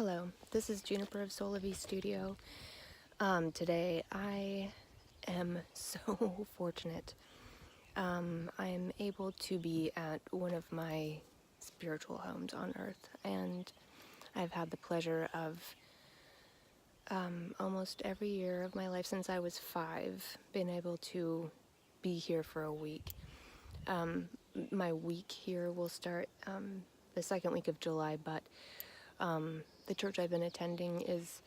Hello, this is Juniper of Solavi Studio. Today I am so fortunate. I am able to be at one of my spiritual homes on earth, and I've had the pleasure of almost every year of my life since I was 5 been able to be here for a week. My week here will start the second week of July, but the church I've been attending is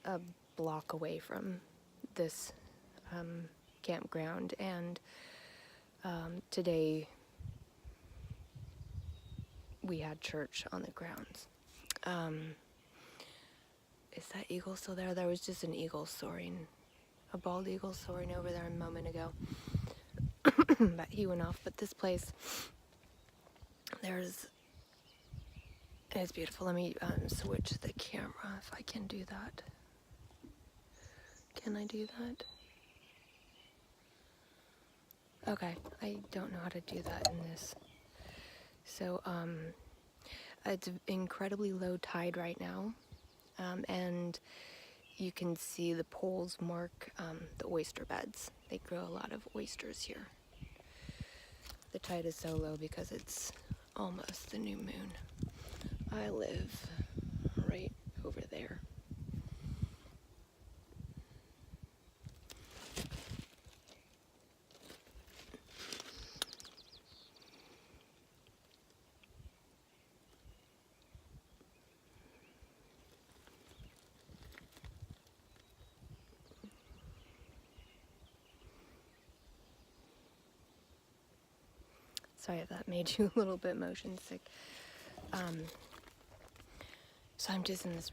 a block away from this campground, and today we had church on the grounds. Is that eagle still there? There was just an eagle soaring, a bald eagle soaring over there a moment ago. But he went off. But this place, it's beautiful. Let me switch the camera if I can do that. Can I do that? Okay, I don't know how to do that in this. So, it's incredibly low tide right now, and you can see the poles mark the oyster beds. They grow a lot of oysters here. The tide is so low because it's almost the new moon. I live right over there. Sorry if that made you a little bit motion sick. So I'm just in this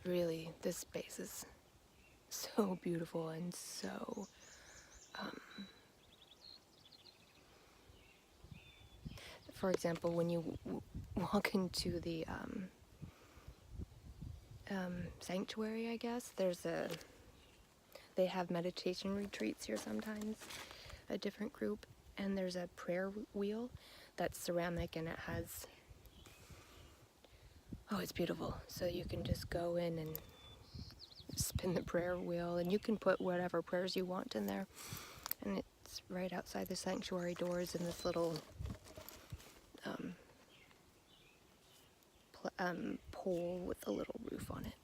space is so beautiful and so, for example, when you walk into the sanctuary, I guess, they have meditation retreats here sometimes, a different group, and there's a prayer wheel that's ceramic, and it has, it's beautiful. So you can just go in and spin the prayer wheel, and you can put whatever prayers you want in there. And it's right outside the sanctuary doors in this little pole with a little roof on it.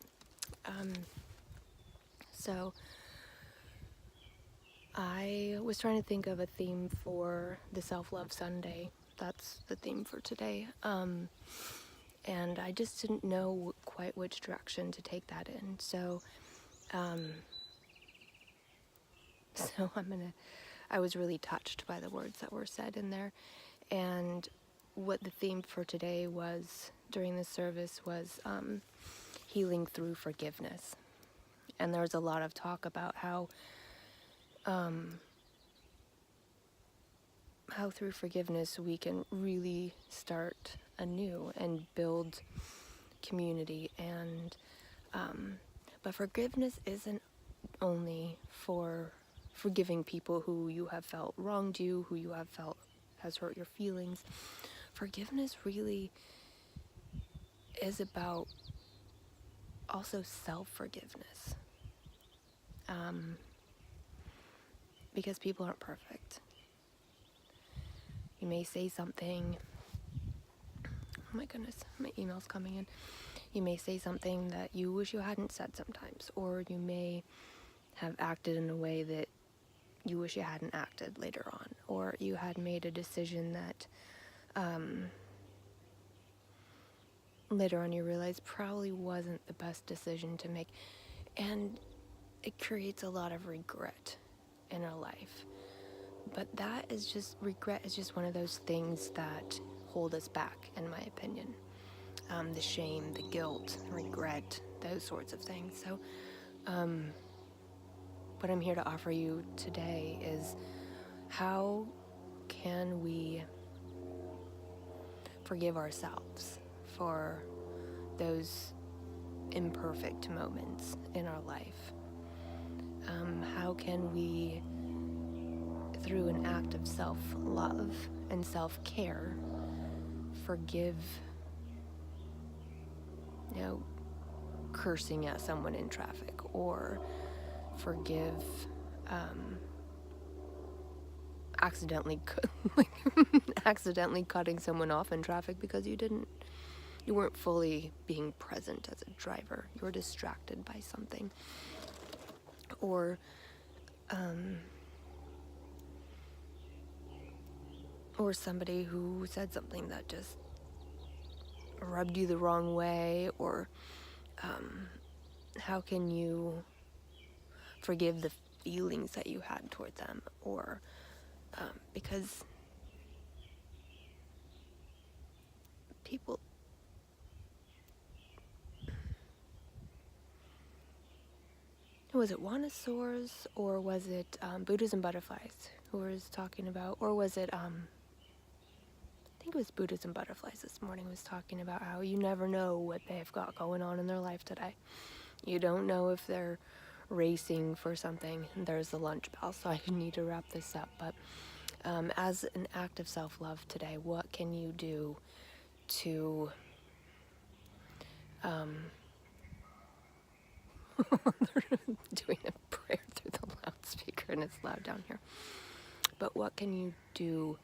So I was trying to think of a theme for the Self-Love Sunday. That's the theme for today. And I just didn't know quite which direction to take that in. So, I was really touched by the words that were said in there. And what the theme for today was during the service was healing through forgiveness. And there was a lot of talk about how through forgiveness we can really start anew and build community. And but forgiveness isn't only for forgiving people who you have felt wronged you, who you have felt has hurt your feelings. Forgiveness really is about also self-forgiveness, because people aren't perfect. You may say something, oh my goodness, my email's coming in. You may say something that you wish you hadn't said sometimes, or you may have acted in a way that you wish you hadn't acted later on, or you had made a decision that later on you realize probably wasn't the best decision to make, and it creates a lot of regret in our life. But regret is just one of those things that hold us back, in my opinion. The shame, the guilt, regret, those sorts of things. So what I'm here to offer you today is, how can we forgive ourselves for those imperfect moments in our life? How can we, through an act of self-love and self-care, forgive, cursing at someone in traffic, or forgive accidentally accidentally cutting someone off in traffic because you weren't fully being present as a driver. You were distracted by something. Or somebody who said something that just rubbed you the wrong way, or how can you forgive the feelings that you had toward them, or because people, was it Wanasaurs, or was it Buddhism Butterflies who was talking about, or was it I think it was Buddhism Butterflies this morning was talking about how you never know what they've got going on in their life today. You don't know if they're racing for something. There's the lunch bell, so I need to wrap this up. But as an act of self-love today, what can you do to doing a prayer through the loudspeaker, and it's loud down here. But what can you do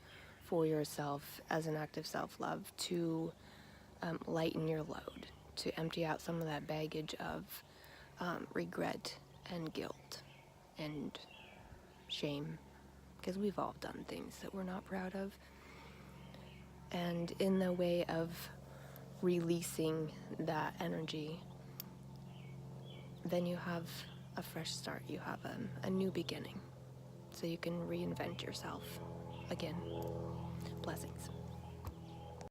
for yourself as an act of self-love to lighten your load, to empty out some of that baggage of regret and guilt and shame, because we've all done things that we're not proud of. And in the way of releasing that energy, then you have a fresh start. You have a new beginning. So you can reinvent yourself again. Blessings.